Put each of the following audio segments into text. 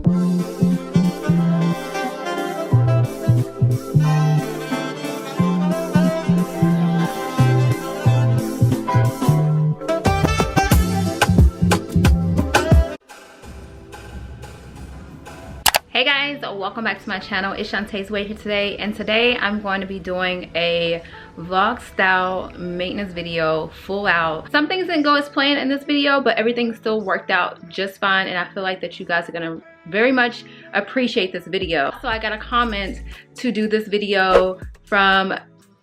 Hey guys, welcome back to my channel. It's Shantae's Way here today, and today I'm going to be doing a vlog style maintenance video, full out. Some things didn't go as planned in this video, but everything still worked out just fine, and I feel like that you guys are gonna very much appreciate this video. So I got a comment to do this video from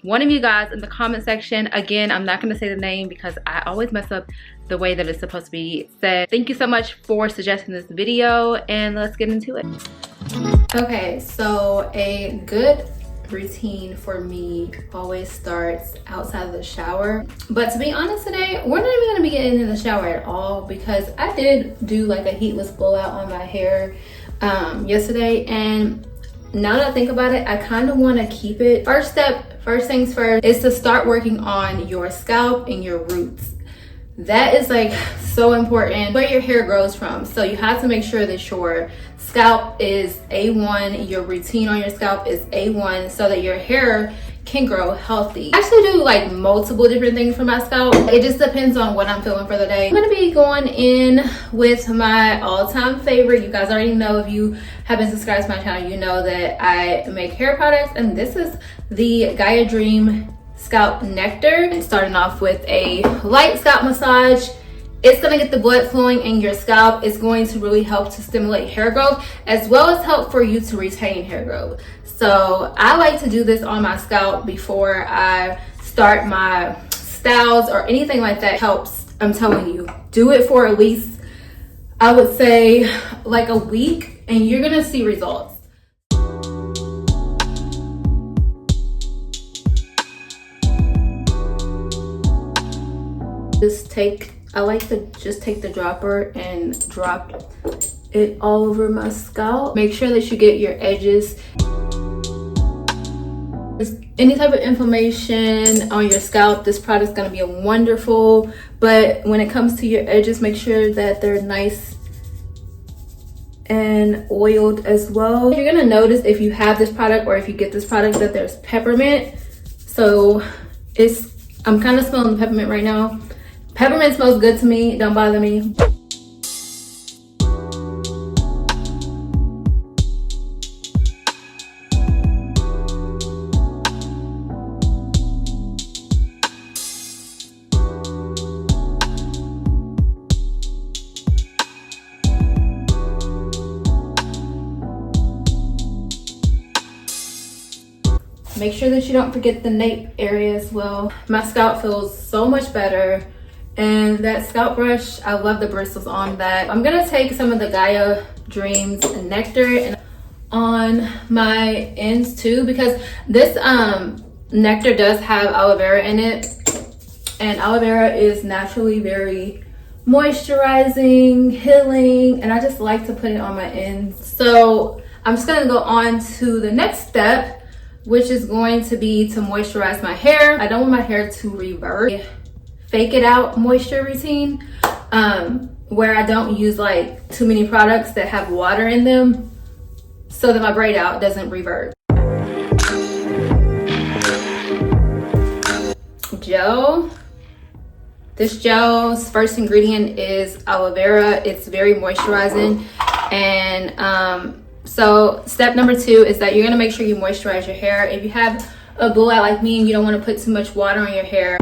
one of you guys in the comment section. Again, I'm not going to say the name because I always mess up the way that it's supposed to be said. Thank you so much for suggesting this video, and let's get into it. Okay, so a good routine for me always starts outside of the shower. But to be honest today, we're not even going to be getting in the shower at all because I did do like a heatless blowout on my hair yesterday, and now that I think about it, I kind of want to keep it. First things first is to start working on your scalp and your roots. That is like so important, where your hair grows from. So you have to make sure that your scalp is A1, your routine on your scalp is A1, so that your hair can grow healthy. I actually do like multiple different things for my scalp. It just depends on what I'm feeling for the day. I'm gonna be going in with my all-time favorite. You guys already know, if you have been subscribed to my channel, you know that I make hair products, and this is the Gaia Dream Scalp Nectar. And starting off with a light scalp massage. It's gonna get the blood flowing in your scalp. It's going to really help to stimulate hair growth, as well as help for you to retain hair growth. So I like to do this on my scalp before I start my styles or anything like that. Helps, I'm telling you. Do it for at least, I would say, like a week, and you're gonna see results. I like to just take the dropper and drop it all over my scalp. Make sure that you get your edges. Any type of inflammation on your scalp, this product is going to be wonderful. But when it comes to your edges, make sure that they're nice and oiled as well. You're going to notice if you have this product or if you get this product that there's peppermint. So I'm kind of smelling the peppermint right now. Peppermint smells good to me, don't bother me. Make sure that you don't forget the nape area as well. My scalp feels so much better. And that scalp brush, I love the bristles on that. I'm gonna take some of the Gaia Dreams Nectar and on my ends too, because this nectar does have aloe vera in it, and aloe vera is naturally very moisturizing, healing, and I just like to put it on my ends. So I'm just gonna go on to the next step, which is going to be to moisturize my hair. I don't want my hair to revert. Fake it out moisture routine, where I don't use like too many products that have water in them, so that my braid out doesn't revert. Gel. This gel's first ingredient is aloe vera. It's very moisturizing, and so step number 2 is that you're gonna make sure you moisturize your hair. If you have a blowout like me and you don't want to put too much water on your hair,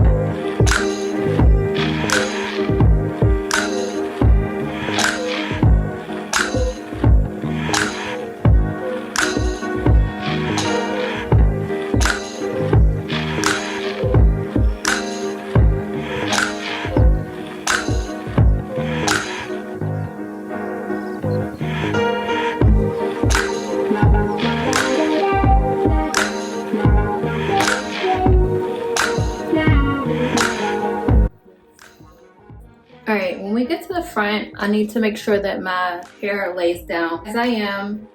Alright, when we get to the front, I need to make sure that my hair lays down as I am,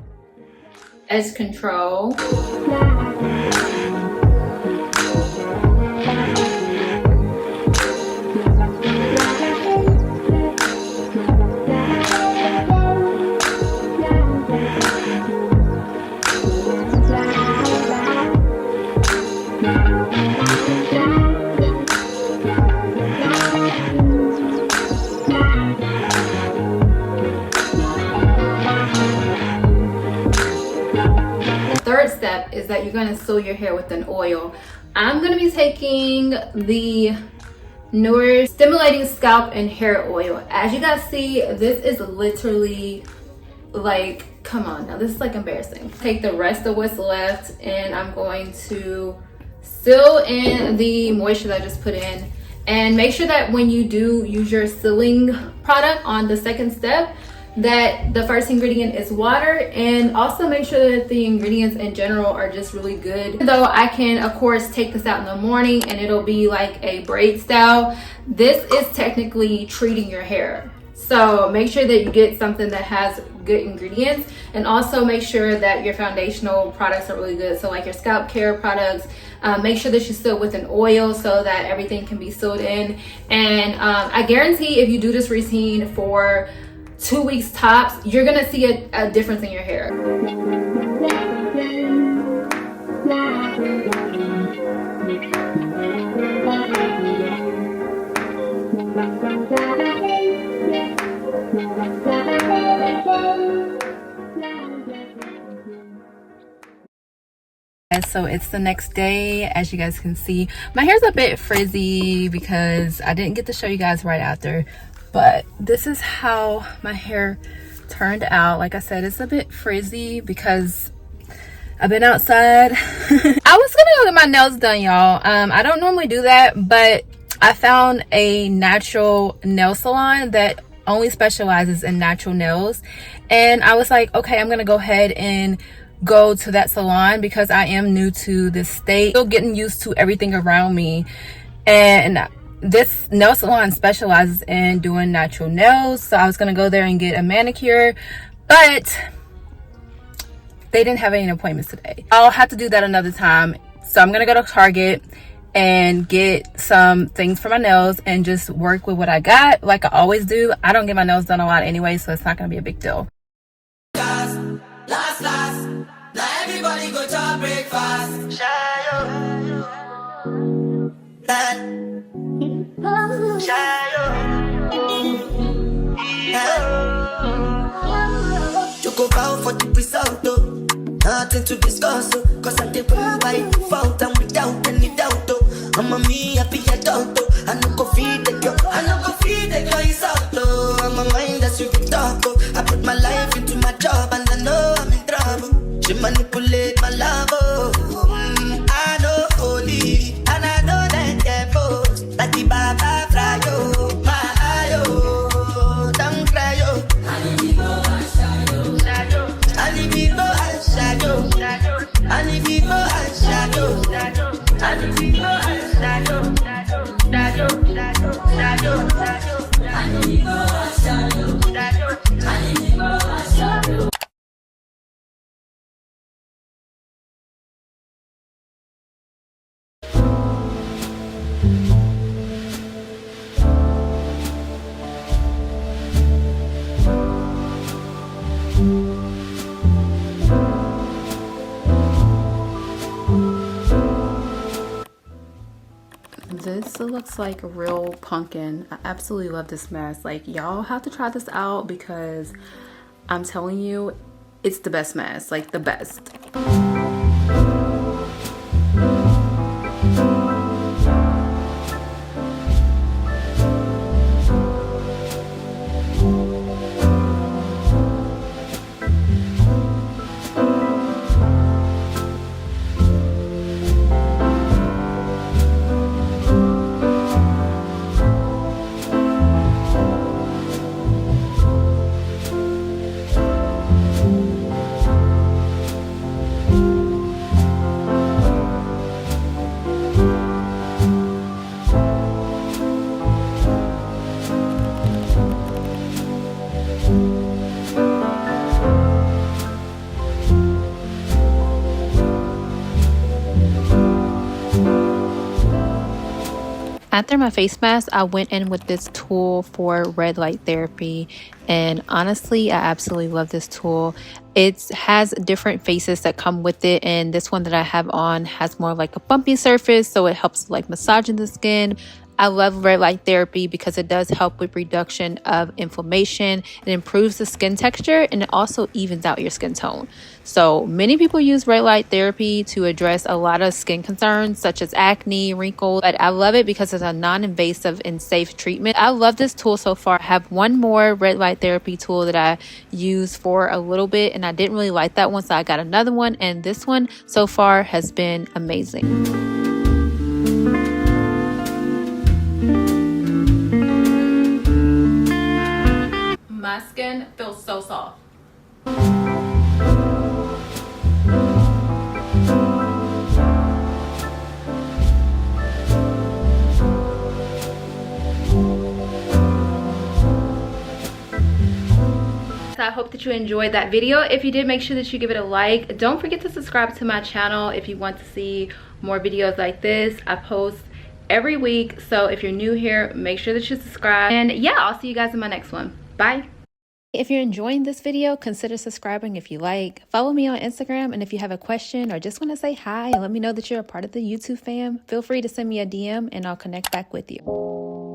edge control. first step is that you're going to seal your hair with an oil. I'm going to be taking the Nourish Stimulating Scalp and Hair Oil. As you guys see, this is literally like, come on now, this is like embarrassing. Take the rest of what's left and I'm going to seal in the moisture that I just put in. And make sure that when you do use your sealing product on the second step, that the first ingredient is water, and also make sure that the ingredients in general are just really good. Though I can of course take this out in the morning and it'll be like a braid style, this is technically treating your hair. So make sure that you get something that has good ingredients, and also make sure that your foundational products are really good. So like your scalp care products, make sure that you seal with an oil so that everything can be sealed in. And I guarantee if you do this routine for 2 weeks tops, you're gonna see a difference in your hair. So it's the next day. As you guys can see, my hair's a bit frizzy because I didn't get to show you guys right after, but this is how my hair turned out. Like I said, it's a bit frizzy because I've been outside. I was gonna go get my nails done, y'all. I don't normally do that, but I found a natural nail salon that only specializes in natural nails, and I was like, okay, I'm gonna go ahead and go to that salon because I am new to this state, still getting used to everything around me. And this nail salon specializes in doing natural nails, so I was gonna go there and get a manicure, but they didn't have any appointments today. I'll have to do that another time. So I'm gonna go to Target and get some things for my nails and just work with what I got like I always do. I don't get my nails done a lot anyway, so it's not gonna be a big deal. Last, now everybody go to breakfast. You go bow for the result, though. Nothing to discuss, cause I did one by default and without any doubt, though. I'm a me happy adult, though. I no go feed the girl, I no go feed the girl, it's out, though. I'm a mind that's you can talk, oh. I put my life into my job and I know I'm in trouble. She manipulate my love, oh. I know holy, and I know that devil. Like the Baba fly, oh. My eye, oh. Don't cry, oh. I need to go and shadow, shadow. I need to go and shadow, shadow. I need to go and shadow, shadow. I need to go and shadow, shadow, shadow, shadow, shadow. I need to go and shadow, shadow. I need to go and shadow. This looks like a real pumpkin. I absolutely love this mask. Like, y'all have to try this out because I'm telling you, it's the best mask, like the best. After my face mask, I went in with this tool for red light therapy, and honestly, I absolutely love this tool. It has different faces that come with it, and this one that I have on has more like a bumpy surface, so it helps like massaging the skin. I love red light therapy because it does help with reduction of inflammation. It improves the skin texture and it also evens out your skin tone. So many people use red light therapy to address a lot of skin concerns such as acne, wrinkles, but I love it because it's a non-invasive and safe treatment. I love this tool so far. I have one more red light therapy tool that I used for a little bit and I didn't really like that one, so I got another one, and this one so far has been amazing. My skin feels so soft. So I hope that you enjoyed that video. If you did, make sure that you give it a like. Don't forget to subscribe to my channel if you want to see more videos like this. I post every week, so if you're new here, make sure that you subscribe. And yeah, I'll see you guys in my next one. Bye. If you're enjoying this video, consider subscribing if you like. Follow me on Instagram, and if you have a question or just want to say hi and let me know that you're a part of the YouTube fam, feel free to send me a DM and I'll connect back with you.